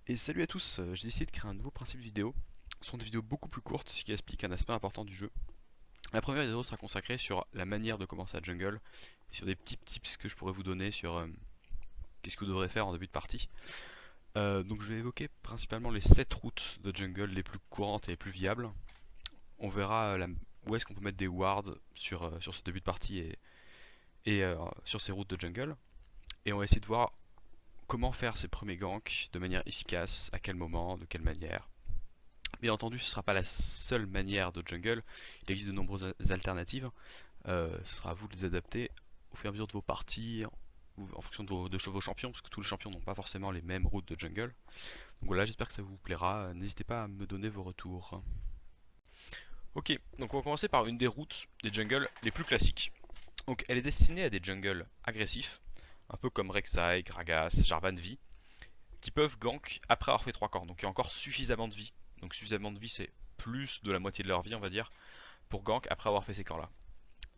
Et salut à tous, j'ai décidé de créer un nouveau principe vidéo. Ce sont des vidéos beaucoup plus courtes, ce qui explique un aspect important du jeu. La première vidéo sera consacrée sur la manière de commencer à jungle, et sur des petits tips que je pourrais vous donner sur qu'est-ce que vous devrez faire en début de partie. Donc je vais évoquer principalement les 7 routes de jungle les plus courantes et les plus viables. On verra où est-ce qu'on peut mettre des wards sur ce début de partie et sur ces routes de jungle. Et on va essayer de voir comment faire ces premiers ganks de manière efficace, à quel moment, de quelle manière. Bien entendu, ce ne sera pas la seule manière de jungle, il existe de nombreuses alternatives. Ce sera à vous de les adapter au fur et à mesure de vos parties, ou en fonction de vos champions, parce que tous les champions n'ont pas forcément les mêmes routes de jungle. Donc voilà, j'espère que ça vous plaira. N'hésitez pas à me donner vos retours. Ok, donc on va commencer par une des routes des jungles les plus classiques. Donc elle est destinée à des jungles agressifs, un peu comme Rek'Sai, Gragas, Jarvan V, qui peuvent gank après avoir fait 3 camps. Donc il y a encore suffisamment de vie. Donc suffisamment de vie, c'est plus de la moitié de leur vie, on va dire, pour gank après avoir fait ces camps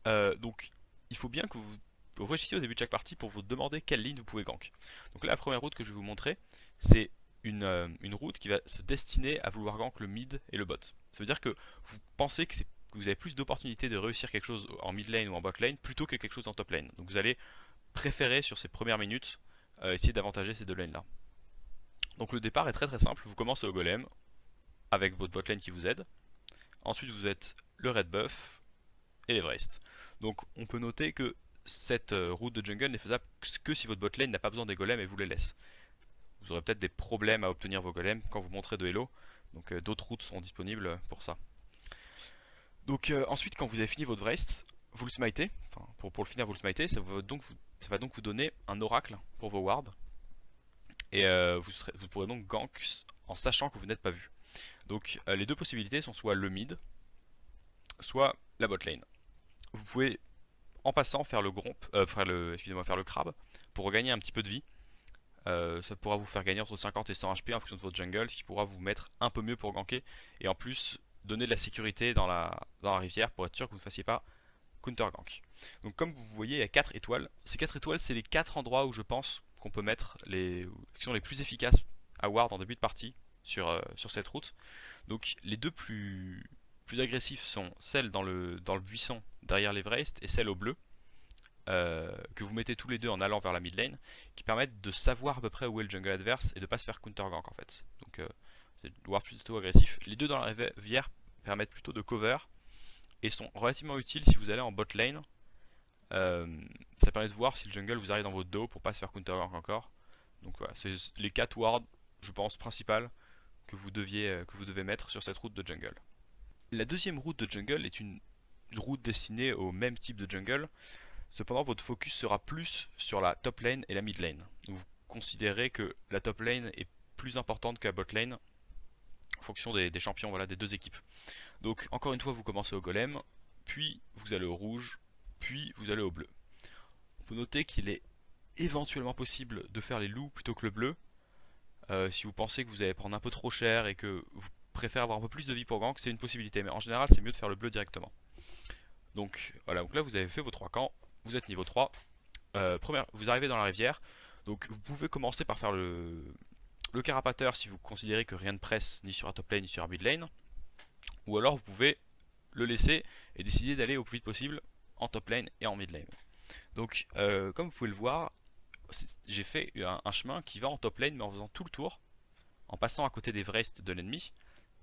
là. Donc il faut bien que vous réfléchissiez au début de chaque partie pour vous demander quelle ligne vous pouvez gank. Donc là, la première route que je vais vous montrer, c'est une route qui va se destiner à vouloir gank le mid et le bot. Ça veut dire que vous pensez que vous avez plus d'opportunités de réussir quelque chose en mid lane ou en bot lane plutôt que quelque chose en top lane. Donc vous allez préférer sur ces premières minutes essayer d'avantager ces deux lanes là. Donc le départ est très très simple, vous commencez au golem avec votre bot lane qui vous aide. Ensuite vous êtes le red buff et l'Everest. Donc on peut noter que cette route de jungle n'est faisable que si votre bot lane n'a pas besoin des golems et vous les laisse. Vous aurez peut-être des problèmes à obtenir vos golems quand vous montrez de hello, donc d'autres routes sont disponibles pour ça. Donc ensuite quand vous avez fini votre Everest, vous le smitez, enfin pour le finir vous le smitez, ça va donc vous donner un oracle pour vos wards, et vous pourrez donc gank en sachant que vous n'êtes pas vu. Donc les deux possibilités sont soit le mid, soit la bot lane. Vous pouvez en passant faire le gromp, faire le crabe pour regagner un petit peu de vie. Ça pourra vous faire gagner entre 50 et 100 HP en fonction de votre jungle, ce qui pourra vous mettre un peu mieux pour ganker et en plus donner de la sécurité dans la rivière pour être sûr que vous ne fassiez pas counter gank. Donc comme vous voyez, il y a 4 étoiles. Ces 4 étoiles, c'est les 4 endroits où je pense qu'on peut mettre qui sont les plus efficaces à ward en début de partie sur cette route. Donc les deux plus agressifs sont celles dans le buisson derrière l'Everest et celle au bleu, que vous mettez tous les deux en allant vers la mid lane, qui permettent de savoir à peu près où est le jungle adverse et de pas se faire counter gank en fait. Donc c'est ward plutôt agressif. Les deux dans la rivière permettent plutôt de cover et sont relativement utiles si vous allez en bot lane. Ça permet de voir si le jungle vous arrive dans votre dos pour pas se faire counter gank encore. Donc voilà, c'est les 4 wards, je pense, principales que vous devez mettre sur cette route de jungle. La deuxième route de jungle est une route destinée au même type de jungle. Cependant, votre focus sera plus sur la top lane et la mid lane. Donc, vous considérez que la top lane est plus importante que la bot lane en fonction des champions, voilà, des deux équipes. Donc, encore une fois, vous commencez au golem, puis vous allez au rouge, puis vous allez au bleu. On peut noter qu'il est éventuellement possible de faire les loups plutôt que le bleu. Si vous pensez que vous allez prendre un peu trop cher et que vous préférez avoir un peu plus de vie pour gank, c'est une possibilité. Mais en général, c'est mieux de faire le bleu directement. Donc voilà, donc là vous avez fait vos 3 camps, vous êtes niveau 3. Vous arrivez dans la rivière, donc vous pouvez commencer par faire le carapateur si vous considérez que rien ne presse ni sur la top lane ni sur la mid lane, ou alors vous pouvez le laisser et décider d'aller au plus vite possible en top lane et en mid lane. Donc comme vous pouvez le voir, j'ai fait un chemin qui va en top lane mais en faisant tout le tour, en passant à côté des Wraiths de l'ennemi,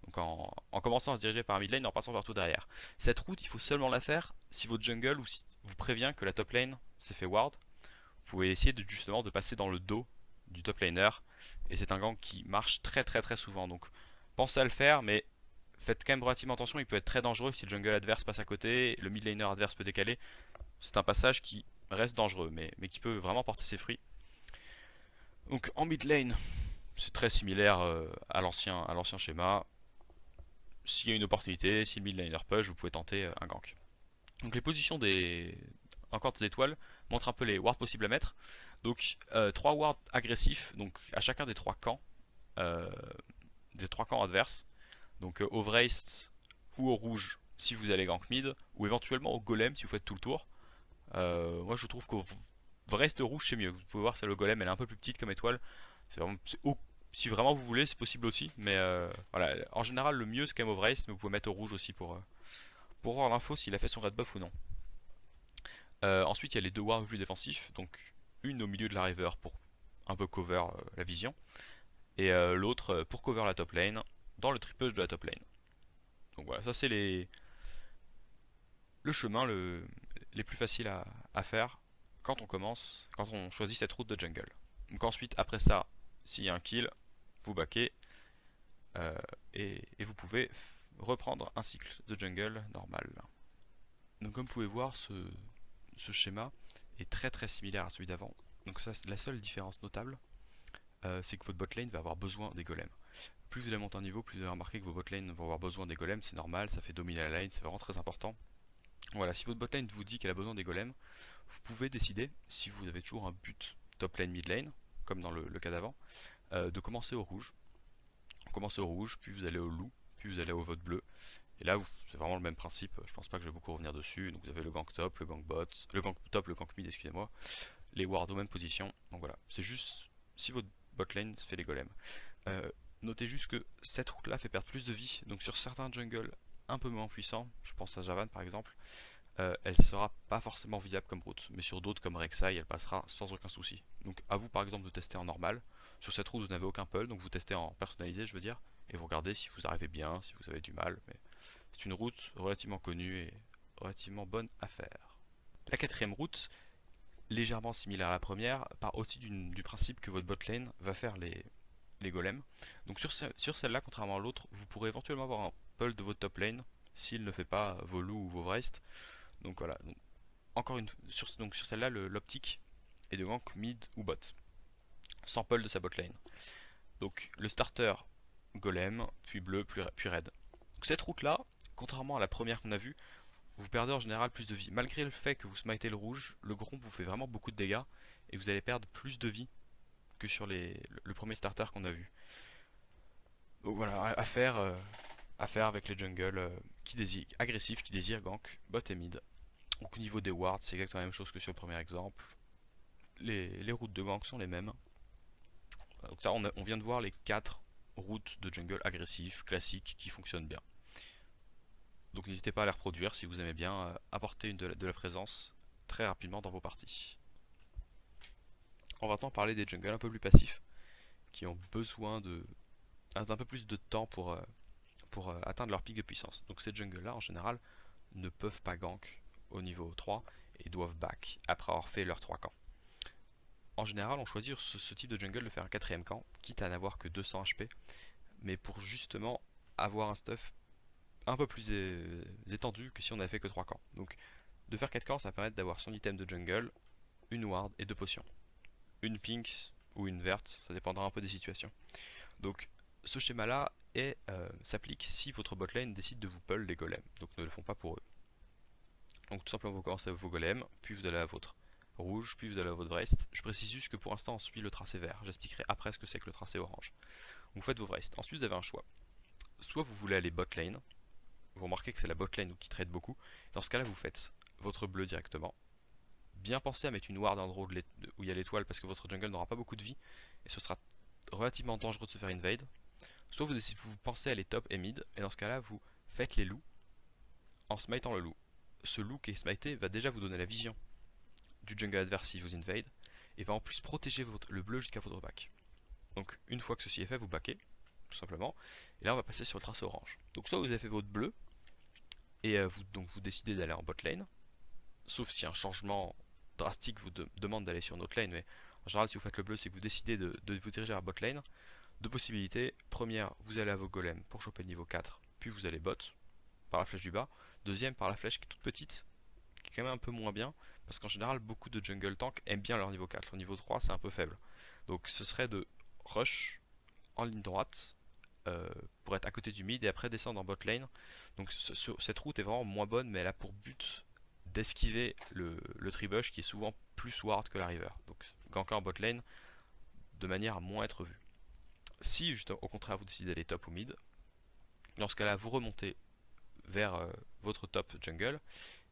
donc en commençant à se diriger par la mid lane et en passant par tout derrière. Cette route, il faut seulement la faire si votre jungle ou si vous prévient que la top lane s'est fait ward. Vous pouvez essayer justement de passer dans le dos du top laner, et c'est un gank qui marche très très très souvent. Donc pensez à le faire, mais faites quand même relativement attention, il peut être très dangereux si le jungle adverse passe à côté, le mid laner adverse peut décaler. C'est un passage qui reste dangereux, mais qui peut vraiment porter ses fruits. Donc en mid lane, c'est très similaire à l'ancien schéma. S'il y a une opportunité, si le mid laner push, vous pouvez tenter un gank. Donc les positions encore des étoiles montrent un peu les wards possibles à mettre. Donc 3 wards agressifs, donc à chacun euh, des trois camps adverses. Donc au Wraith ou au rouge si vous allez gank mid, ou éventuellement au golem si vous faites tout le tour. Moi je trouve qu'au Wraith de rouge c'est mieux. Vous pouvez voir, c'est le golem, elle est un peu plus petite comme étoile. C'est Si vraiment vous voulez, c'est possible aussi, mais voilà, en général le mieux c'est quand même au Wraith, mais vous pouvez mettre au rouge aussi pour voir l'info s'il a fait son red buff ou non. Ensuite il y a les deux wards les plus défensifs, donc une au milieu de la river pour un peu cover la vision, et l'autre pour cover la top lane, dans le tripush de la top lane. Donc voilà, ça c'est le chemin les plus faciles à faire quand on commence, quand on choisit cette route de jungle. Donc ensuite, après ça, s'il y a un kill, vous backez euh, et vous pouvez reprendre un cycle de jungle normal. Donc comme vous pouvez voir, ce schéma est très très similaire à celui d'avant. Donc ça, la seule différence notable, c'est que votre botlane va avoir besoin des golems. Plus vous allez monter en niveau, plus vous allez remarquer que vos botlanes vont avoir besoin des golems, c'est normal, ça fait dominer la lane, c'est vraiment très important. Voilà, si votre botlane vous dit qu'elle a besoin des golems, vous pouvez décider, si vous avez toujours un but top lane, mid lane, comme dans le cas d'avant, de commencer au rouge. Vous commencez au rouge, puis vous allez au loup, puis vous allez au vote bleu. Et là, c'est vraiment le même principe, je pense pas que je vais beaucoup revenir dessus. Donc vous avez le gank top, le gank bot, le gank top, le gank mid, excusez-moi, les wards aux mêmes positions. Donc voilà, c'est juste si votre botlane fait les golems. Euh, Notez juste que cette route là fait perdre plus de vie, donc sur certains jungles un peu moins puissants, je pense à Javan par exemple, elle sera pas forcément viable comme route, mais sur d'autres comme Rek'Sai, elle passera sans aucun souci. Donc à vous par exemple de tester en normal. Sur cette route vous n'avez aucun pull, donc vous testez en personnalisé je veux dire, et vous regardez si vous arrivez bien, si vous avez du mal, mais c'est une route relativement connue et relativement bonne à faire. La quatrième route, légèrement similaire à la première, part aussi du principe que votre botlane va faire les golems. Donc sur celle-là, contrairement à l'autre, vous pourrez éventuellement avoir un pull de votre top lane s'il ne fait pas vos loups ou vos wraiths. Donc voilà, donc, encore une donc sur celle-là, l'optique est de gank mid ou bot, sans pull de sa bot lane. Donc le starter golem, puis bleu, puis red. Donc cette route-là, contrairement à la première qu'on a vue, vous perdez en général plus de vie. Malgré le fait que vous smitez le rouge, le gromp vous fait vraiment beaucoup de dégâts et vous allez perdre plus de vie que sur le premier starter qu'on a vu. Donc voilà, à faire avec les jungles agressifs qui désirent gank, bot et mid. Donc au niveau des wards, c'est exactement la même chose que sur le premier exemple. Les routes de gank sont les mêmes. Donc ça, on vient de voir les 4 routes de jungle agressifs, classiques, qui fonctionnent bien. Donc n'hésitez pas à les reproduire si vous aimez bien apporter de la présence très rapidement dans vos parties. On va maintenant parler des jungles un peu plus passifs, qui ont besoin d'un peu plus de temps pour atteindre leur pic de puissance. Donc ces jungles là en général ne peuvent pas gank au niveau 3 et doivent back après avoir fait leurs 3 camps. En général on choisit ce type de jungle de faire un quatrième camp, quitte à n'avoir que 200 HP, mais pour justement avoir un stuff un peu plus étendu que si on avait fait que 3 camps. Donc de faire 4 camps ça va permettre d'avoir son item de jungle, une ward et 2 potions. Une pink ou une verte, ça dépendra un peu des situations. Donc ce schéma là s'applique si votre botlane décide de vous pull les golems, donc ne le font pas pour eux. Donc tout simplement vous commencez avec vos golems, puis vous allez à votre rouge, puis vous allez à votre Wraith. Je précise juste que pour l'instant on suit le tracé vert, j'expliquerai après ce que c'est que le tracé orange. Vous faites vos Wraith, ensuite vous avez un choix. Soit vous voulez aller botlane, vous remarquez que c'est la botlane qui trade beaucoup, dans ce cas là vous faites votre bleu directement. Bien penser à mettre une ward endroit où il y a l'étoile parce que votre jungle n'aura pas beaucoup de vie et ce sera relativement dangereux de se faire invade. Soit vous pensez à les top et mid, et dans ce cas là vous faites les loups en smitant le loup. Ce loup qui est smité va déjà vous donner la vision du jungle adverse si vous invade, et va en plus protéger le bleu jusqu'à votre back. Donc une fois que ceci est fait, vous backez, tout simplement, et là on va passer sur le tracé orange. Donc soit vous avez fait votre bleu, et vous décidez d'aller en bot lane, sauf si un changement drastique vous demande d'aller sur une autre lane, mais en général si vous faites le bleu c'est que vous décidez de vous diriger vers bot lane. Deux possibilités, première vous allez à vos golems pour choper le niveau 4, puis vous allez bot, par la flèche du bas. Deuxième par la flèche qui est toute petite, qui est quand même un peu moins bien, parce qu'en général beaucoup de jungle tank aiment bien leur niveau 4, leur niveau 3 c'est un peu faible. Donc ce serait de rush en ligne droite, pour être à côté du mid et après descendre en bot lane. Donc cette route est vraiment moins bonne, mais elle a pour but d'esquiver le tribush qui est souvent plus ward que la river. Donc ganker en bot lane de manière à moins être vu. Si juste au contraire vous décidez d'aller top ou mid, dans ce cas là vous remontez vers votre top jungle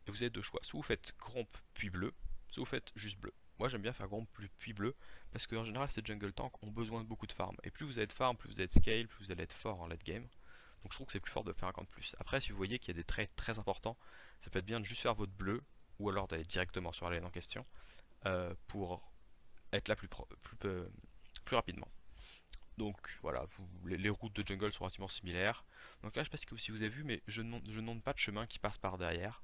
et vous avez deux choix. Soit vous faites gromp puis bleu, soit vous faites juste bleu. Moi j'aime bien faire Gromp puis bleu, parce que en général ces jungle tanks ont besoin de beaucoup de farm. Et plus vous avez de farm, plus vous avez de scale, plus vous allez être fort en late game. Donc je trouve que c'est plus fort de faire un camp de plus. Après, si vous voyez qu'il y a des traits très importants, ça peut être bien de juste faire votre bleu, ou alors d'aller directement sur la lane en question, pour être là plus rapidement. Donc voilà, les routes de jungle sont relativement similaires. Donc là, je sais pas si vous avez vu, mais je ne monte pas de chemin qui passe par derrière.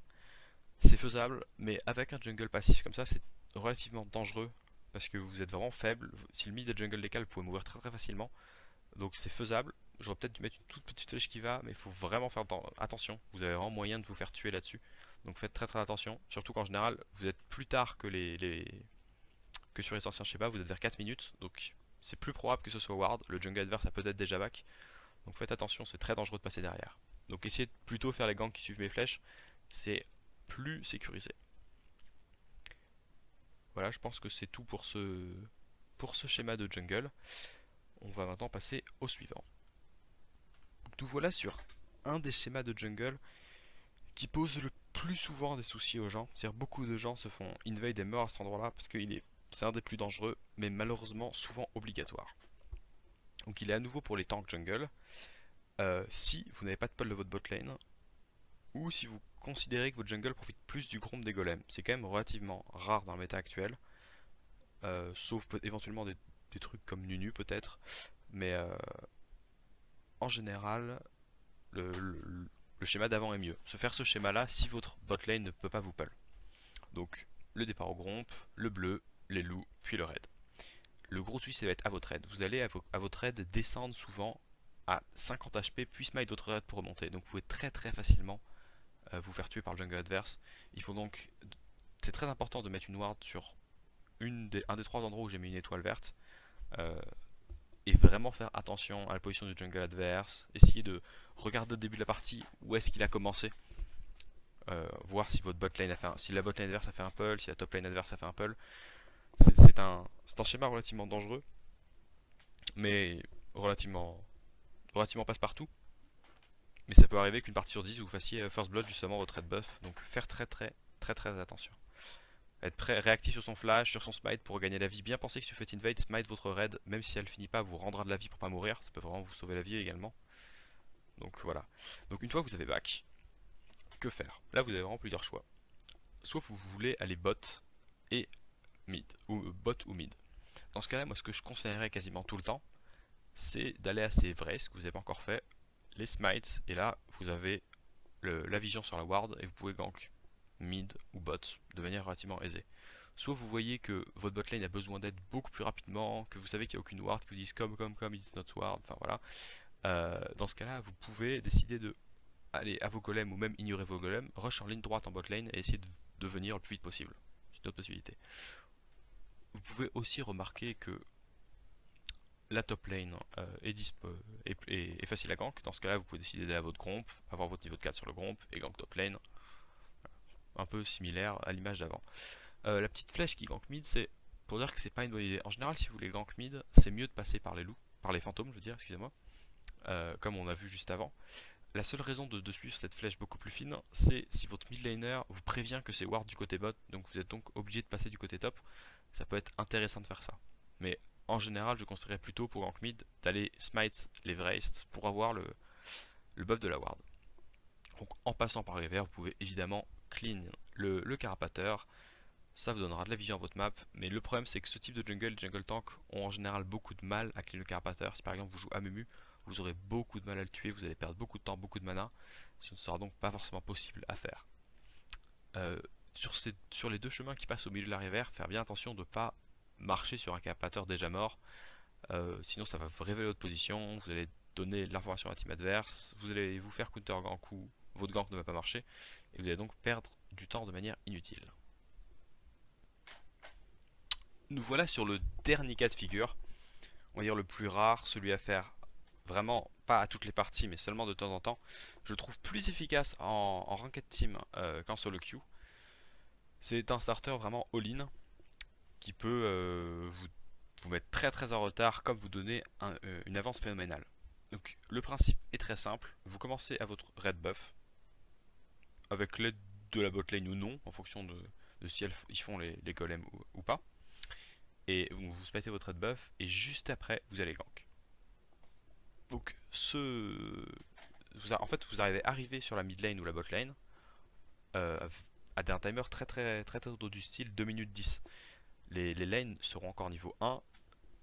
C'est faisable, mais avec un jungle passif comme ça, c'est relativement dangereux parce que vous êtes vraiment faible. Si le mid de jungle décale, vous pouvez mourir très facilement. Donc c'est faisable. J'aurais peut-être dû mettre une toute petite flèche qui va, mais il faut vraiment faire attention. Vous avez vraiment moyen de vous faire tuer là-dessus. Donc faites très attention. Surtout qu'en général, vous êtes plus tard que que sur les anciens schémas, vous êtes vers 4 minutes. Donc c'est plus probable que ce soit ward. Le jungle adverse a peut-être déjà back. Donc faites attention, c'est très dangereux de passer derrière. Donc essayez de plutôt faire les ganks qui suivent mes flèches. C'est plus sécurisé. Voilà, je pense que c'est tout pour ce schéma de jungle. On va maintenant passer au suivant. Donc nous voilà sur un des schémas de jungle qui pose le plus souvent des soucis aux gens. C'est-à-dire beaucoup de gens se font invade et meurent à cet endroit-là parce que c'est un des plus dangereux, mais malheureusement souvent obligatoire. Donc il est à nouveau pour les tanks jungle. Si vous n'avez pas de pull de votre botlane, ou si vous considérez que votre jungle profite plus du gromp des golems. C'est quand même relativement rare dans le méta actuel, sauf éventuellement des trucs comme Nunu peut-être, mais en général, le schéma d'avant est mieux. Se faire ce schéma là si votre botlane ne peut pas vous pull. Donc le départ au gromp, le bleu, les loups, puis le raid. Le gros souci ça va être à votre raid. Vous allez à votre raid descendre souvent à 50 HP puis smite votre raid pour remonter. Donc vous pouvez très facilement vous faire tuer par le jungle adverse. Il faut donc, c'est très important de mettre une ward sur un des trois endroits où j'ai mis une étoile verte. Et vraiment faire attention à la position du jungle adverse. Essayer de regarder au début de la partie où est-ce qu'il a commencé. Voir si votre botlane si la botlane adverse a fait un pull, si la top lane adverse a fait un pull. C'est un schéma relativement dangereux, mais relativement passe-partout. Mais ça peut arriver qu'une partie sur 10 vous fassiez first blood justement votre red buff. Donc faire très attention. Être prêt, réactif sur son flash, sur son smite pour gagner la vie. Bien penser que si vous faites invade, smite votre raid, même si elle finit pas, vous rendra de la vie pour pas mourir. Ça peut vraiment vous sauver la vie également. Donc voilà. Donc une fois que vous avez back, que faire? Là vous avez vraiment plusieurs choix. Soit vous voulez aller bot et mid, ou bot ou mid. Dans ce cas là, moi ce que je conseillerais quasiment tout le temps, c'est d'aller à ces vrais, ce que vous n'avez pas encore fait, les smites, et là vous avez la vision sur la ward et vous pouvez gank mid ou bot de manière relativement aisée. Soit vous voyez que votre botlane a besoin d'aide beaucoup plus rapidement, que vous savez qu'il n'y a aucune ward, que vous dites come, it's not ward, enfin voilà. Dans ce cas là, vous pouvez décider de aller à vos golems ou même ignorer vos golems, rush en ligne droite en botlane et essayer de venir le plus vite possible. C'est une autre possibilité. Vous pouvez aussi remarquer que la top lane est facile à gank. Dans ce cas là, vous pouvez décider d'aller à votre gromp, avoir votre niveau de 4 sur le gromp et gank top lane. Un peu similaire à l'image d'avant. La petite flèche qui gank mid, c'est pour dire que c'est pas une bonne idée. En général, si vous voulez gank mid, c'est mieux de passer par les loups, par les fantômes, je veux dire, excusez-moi, comme on a vu juste avant. La seule raison de suivre cette flèche beaucoup plus fine, c'est si votre mid laner vous prévient que c'est ward du côté bot, donc vous êtes donc obligé de passer du côté top. Ça peut être intéressant de faire ça. Mais en général, je conseillerais plutôt pour gank mid d'aller smite les Wraiths pour avoir le buff de la ward. Donc en passant par les verts, vous pouvez évidemment clean le carapateur. Ça vous donnera de la vision à votre map, mais le problème c'est que ce type de jungle, les jungle tank, ont en général beaucoup de mal à clean le carapateur. Si par exemple vous jouez Amumu, vous aurez beaucoup de mal à le tuer, vous allez perdre beaucoup de temps, beaucoup de mana. Ce ne sera donc pas forcément possible à faire. Sur les deux chemins qui passent au milieu de la rivière, faire bien attention de ne pas marcher sur un carapateur déjà mort. Sinon ça va révéler votre position, vous allez donner l'information à la team adverse, vous allez vous faire counter gank ou votre gank ne va pas marcher, et vous allez donc perdre du temps de manière inutile. Nous voilà sur le dernier cas de figure, on va dire le plus rare, celui à faire vraiment pas à toutes les parties mais seulement de temps en temps. Je le trouve plus efficace en ranked team qu'en solo queue. C'est un starter vraiment all-in qui peut vous mettre très en retard comme vous donner une avance phénoménale. Donc le principe est très simple, vous commencez à votre red buff avec l'aide de la botlane ou non en fonction de si ils font les golems ou pas. et vous splittez votre red buff, et juste après, vous allez gank. Donc, en fait, vous arrivez sur la mid lane ou la bot lane euh, à un timer très tôt du style 2 minutes 10. Les lanes seront encore niveau 1,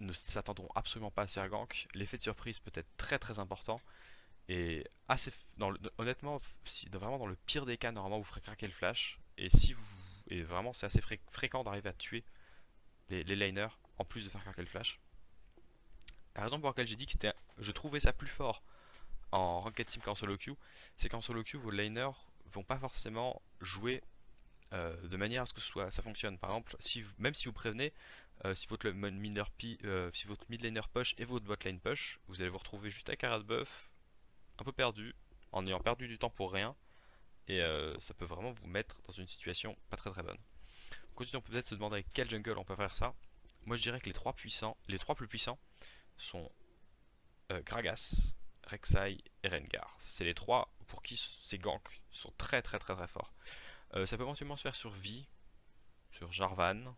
ne s'attendront absolument pas à se faire gank. L'effet de surprise peut être très important. Et assez, honnêtement, vraiment dans le pire des cas, normalement vous ferez craquer le flash. Et vraiment, c'est assez fréquent d'arriver à tuer les laners en plus de faire craquer le flash. La raison pour laquelle j'ai dit que je trouvais ça plus fort en Ranked Team qu'en solo queue, c'est qu'en solo queue, vos laners vont pas forcément jouer de manière à ce que ça fonctionne. Par exemple, même si vous prévenez, si votre mid laner push et votre bot lane push, vous allez vous retrouver juste avec un red buff, un peu perdu, en ayant perdu du temps pour rien, et ça peut vraiment vous mettre dans une situation pas très bonne. Continuons, on peut peut-être se demander avec quel jungle on peut faire ça. Moi je dirais que les trois plus puissants sont Gragas, Rek'Sai et Rengar. C'est les trois pour qui ces ganks sont très forts. Ça peut éventuellement se faire sur Vi, sur Jarvan,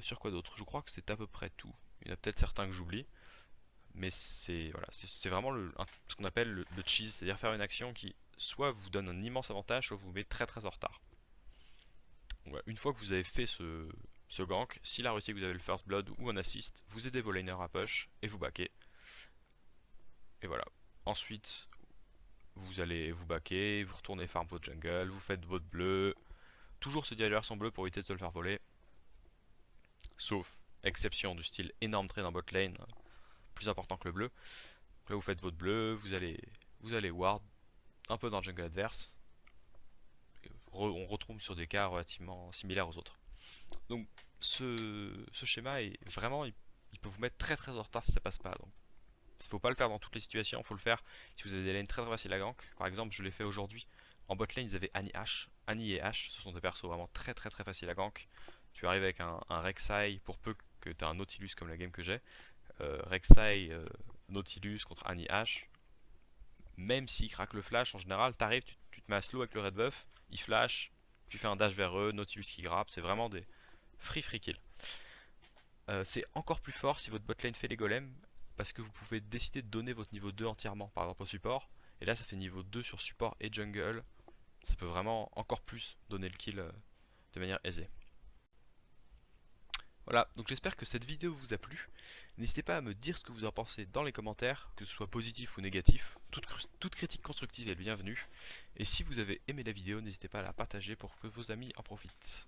sur quoi d'autre? Je crois que c'est à peu près tout. Il y en a peut-être certains que j'oublie, mais c'est voilà, c'est vraiment ce qu'on appelle le cheese, c'est-à-dire faire une action qui soit vous donne un immense avantage, soit vous met très en retard. Donc, voilà, une fois que vous avez fait ce gank, s'il a réussi que vous avez le first blood ou un assist, vous aidez vos laners à push et vous backez. Et voilà. Ensuite, vous allez vous backer, vous retournez farm votre jungle, vous faites votre bleu. Toujours se diriger vers son bleu pour éviter de se le faire voler. Sauf exception du style énorme trade en bot lane, plus important que le bleu. Donc là vous faites votre bleu, vous allez ward un peu dans le jungle adverse. On retrouve sur des cas relativement similaires aux autres. Donc ce schéma est vraiment, il peut vous mettre très en retard si ça passe pas. Donc il faut pas le faire dans toutes les situations, il faut le faire si vous avez des lanes très faciles à gank. Par exemple, je l'ai fait aujourd'hui. En bot lane, ils avaient Annie et Ashe, ce sont des persos vraiment très faciles à gank. Tu arrives avec un Rek'Sai, pour peu que tu as un Nautilus comme la game que j'ai. Rek'Sai, Nautilus contre Annie Ashe. Même s'il craque le flash, en général, t'arrives, tu te mets à slow avec le red buff, il flash, tu fais un dash vers eux, Nautilus qui grappe, c'est vraiment des free kills. C'est encore plus fort si votre botlane fait les golems, parce que vous pouvez décider de donner votre niveau 2 entièrement, par exemple au support, et là ça fait niveau 2 sur support et jungle, ça peut vraiment encore plus donner le kill de manière aisée. Voilà, donc j'espère que cette vidéo vous a plu. N'hésitez pas à me dire ce que vous en pensez dans les commentaires, que ce soit positif ou négatif. Toute critique constructive est bienvenue. Et si vous avez aimé la vidéo, n'hésitez pas à la partager pour que vos amis en profitent.